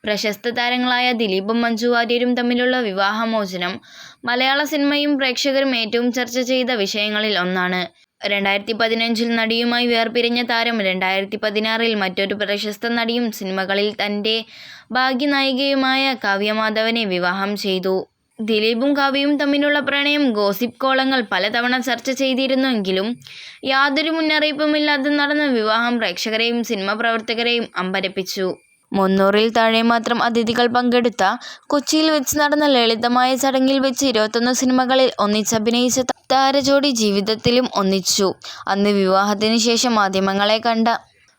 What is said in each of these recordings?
പ്രശസ്ത താരങ്ങളായ ദിലീപും മഞ്ജു വാര്യരും തമ്മിലുള്ള വിവാഹമോചനം മലയാള സിനിമയും പ്രേക്ഷകരും ഏറ്റവും ചർച്ച ചെയ്ത വിഷയങ്ങളിൽ ഒന്നാണ്. 2015 നടിയുമായി വേർപിരിഞ്ഞ താരം 2016 മറ്റൊരു പ്രശസ്ത നടിയും സിനിമകളിൽ തൻ്റെ ഭാഗ്യനായികയുമായ കാവ്യ മാധവനെ വിവാഹം ചെയ്തു. ദിലീപും കാവ്യയും തമ്മിലുള്ള പ്രണയം ഗോസിപ്പ് കോളങ്ങൾ പലതവണ ചർച്ച ചെയ്തിരുന്നുവെങ്കിലും യാതൊരു മുന്നറിയിപ്പുമില്ലാതെ നടന്ന വിവാഹം പ്രേക്ഷകരെയും സിനിമാ പ്രവർത്തകരെയും അമ്പരപ്പിച്ചു. 300-ൽ താഴെ മാത്രം അതിഥികൾ പങ്കെടുത്ത കൊച്ചിയിൽ വെച്ച് നടന്ന ലളിതമായ ചടങ്ങിൽ വെച്ച് 21 സിനിമകളിൽ ഒന്നിച്ചഭിനയിച്ച താരജോഡി ജീവിതത്തിലും ഒന്നിച്ചു. അന്ന് വിവാഹത്തിന് ശേഷം മാധ്യമങ്ങളെ കണ്ട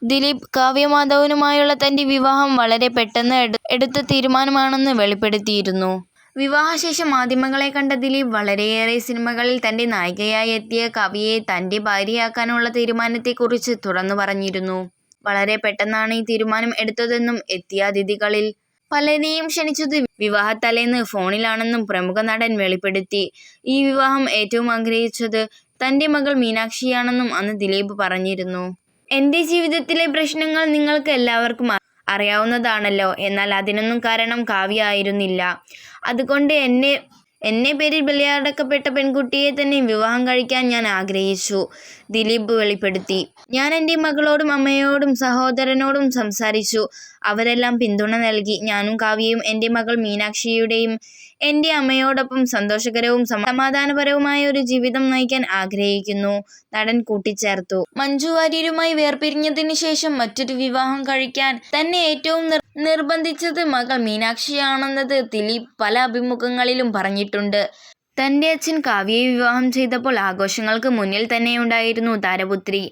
ദിലീപ് കാവ്യ മാധവനുമായുള്ള തൻ്റെ വിവാഹം വളരെ പെട്ടെന്ന് എടുത്ത തീരുമാനമാണെന്ന് വെളിപ്പെടുത്തിയിരുന്നു. വിവാഹശേഷം മാധ്യമങ്ങളെ കണ്ട ദിലീപ് വളരെയേറെ സിനിമകളിൽ തൻ്റെ നായികയായി എത്തിയ കാവ്യയെ തൻ്റെ ഭാര്യയാക്കാനുള്ള തീരുമാനത്തെക്കുറിച്ച് തുറന്നു പറഞ്ഞിരുന്നു. വളരെ പെട്ടെന്നാണ് ഈ തീരുമാനം എടുത്തതെന്നും എത്തിയ അതിഥികളിൽ പലരെയും ക്ഷണിച്ചത് വിവാഹത്തലേന്ന് ഫോണിലാണെന്നും പ്രമുഖ നടൻ വെളിപ്പെടുത്തി. ഈ വിവാഹം ഏറ്റവും ആഗ്രഹിച്ചത് തൻ്റെ മകൾ മീനാക്ഷിയാണെന്നും അന്ന് ദിലീപ് പറഞ്ഞിരുന്നു. എൻ്റെ ജീവിതത്തിലെ പ്രശ്നങ്ങൾ നിങ്ങൾക്ക് എല്ലാവർക്കും അറിയാവുന്നതാണല്ലോ. എന്നാൽ അതിനൊന്നും കാരണം കാവ്യ ആയിരുന്നില്ല. അതുകൊണ്ട് എന്നെ പേരിൽ ബലിയാടാക്കപ്പെട്ട പെൺകുട്ടിയെ തന്നെ വിവാഹം കഴിക്കാൻ ഞാൻ ആഗ്രഹിച്ചു, ദിലീപ് വെളിപ്പെടുത്തി. ഞാൻ എൻ്റെ മകളോടും അമ്മയോടും സഹോദരനോടും സംസാരിച്ചു. അവരെല്ലാം പിന്തുണ നൽകി. ഞാനും കാവ്യയും എൻ്റെ മകൾ മീനാക്ഷിയുടെയും എൻ്റെ അമ്മയോടൊപ്പം സന്തോഷകരവും സമാധാനപരവുമായ ഒരു ജീവിതം നയിക്കാൻ ആഗ്രഹിക്കുന്നു, നടൻ കൂട്ടിച്ചേർത്തു. മഞ്ജു വാര്യരുമായി വേർപിരിഞ്ഞതിന് ശേഷം മറ്റൊരു വിവാഹം കഴിക്കാൻ തന്നെ ഏറ്റവും നിർബന്ധിച്ചത് മകൾ മീനാക്ഷിയാണെന്നത് ദിലീപ് പല അഭിമുഖങ്ങളിലും പറഞ്ഞിട്ടുണ്ട്. തൻ്റെ അച്ഛൻ കാവ്യയെ വിവാഹം ചെയ്തപ്പോൾ ആഘോഷങ്ങൾക്ക് മുന്നിൽ തന്നെയുണ്ടായിരുന്നു താരപുത്രി.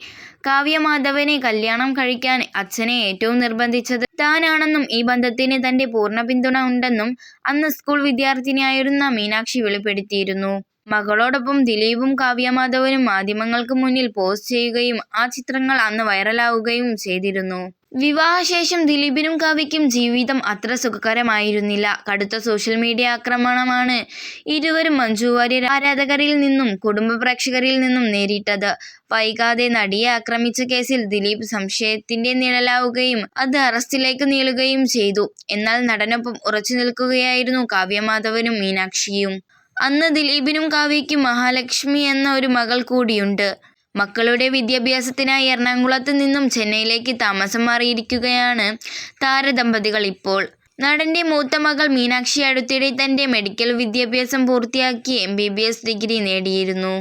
കാവ്യ മാധവനെ കല്യാണം കഴിക്കാൻ അച്ഛനെ ഏറ്റവും നിർബന്ധിച്ചത് താനാണെന്നും ഈ ബന്ധത്തിന് തൻ്റെ പൂർണ്ണ പിന്തുണ ഉണ്ടെന്നും അന്ന് സ്കൂൾ വിദ്യാർത്ഥിനിയായിരുന്ന മീനാക്ഷി വെളിപ്പെടുത്തിയിരുന്നു. മകളോടൊപ്പം ദിലീപും കാവ്യ മാധവനും മാധ്യമങ്ങൾക്ക് മുന്നിൽ പോസ് ചെയ്യുകയും ആ ചിത്രങ്ങൾ അന്ന് വൈറലാവുകയും ചെയ്തിരുന്നു. വിവാഹശേഷം ദിലീപിനും കാവ്യയ്ക്കും ജീവിതം അത്ര സുഖകരമായിരുന്നില്ല. കടുത്ത സോഷ്യൽ മീഡിയ ആക്രമണമാണ് ഇരുവരും മഞ്ജു വാര്യർ ആരാധകരിൽ നിന്നും കുടുംബ പ്രേക്ഷകരിൽ നിന്നും നേരിട്ടത്. വൈകാതെ നടിയെ ആക്രമിച്ച കേസിൽ ദിലീപ് സംശയത്തിന്റെ നിഴലാവുകയും അത് അറസ്റ്റിലേക്ക് നീളുകയും ചെയ്തു. എന്നാൽ നടനൊപ്പം ഉറച്ചു നിൽക്കുകയായിരുന്നു കാവ്യ മാധവനും മീനാക്ഷിയും. അന്ന് ദിലീപിനും കാവ്യയ്ക്കും മഹാലക്ഷ്മി എന്ന ഒരു മകൾ കൂടിയുണ്ട്. മക്കളുടെ വിദ്യാഭ്യാസത്തിനായി എറണാകുളത്ത് നിന്നും ചെന്നൈയിലേക്ക് താമസം മാറിയിരിക്കുകയാണ് താരദമ്പതികൾ ഇപ്പോൾ. നടന്റെ മൂത്ത മകൾ മീനാക്ഷി അടുത്തിടെ തന്റെ മെഡിക്കൽ വിദ്യാഭ്യാസം പൂർത്തിയാക്കി MBBS ഡിഗ്രി നേടിയിരുന്നു.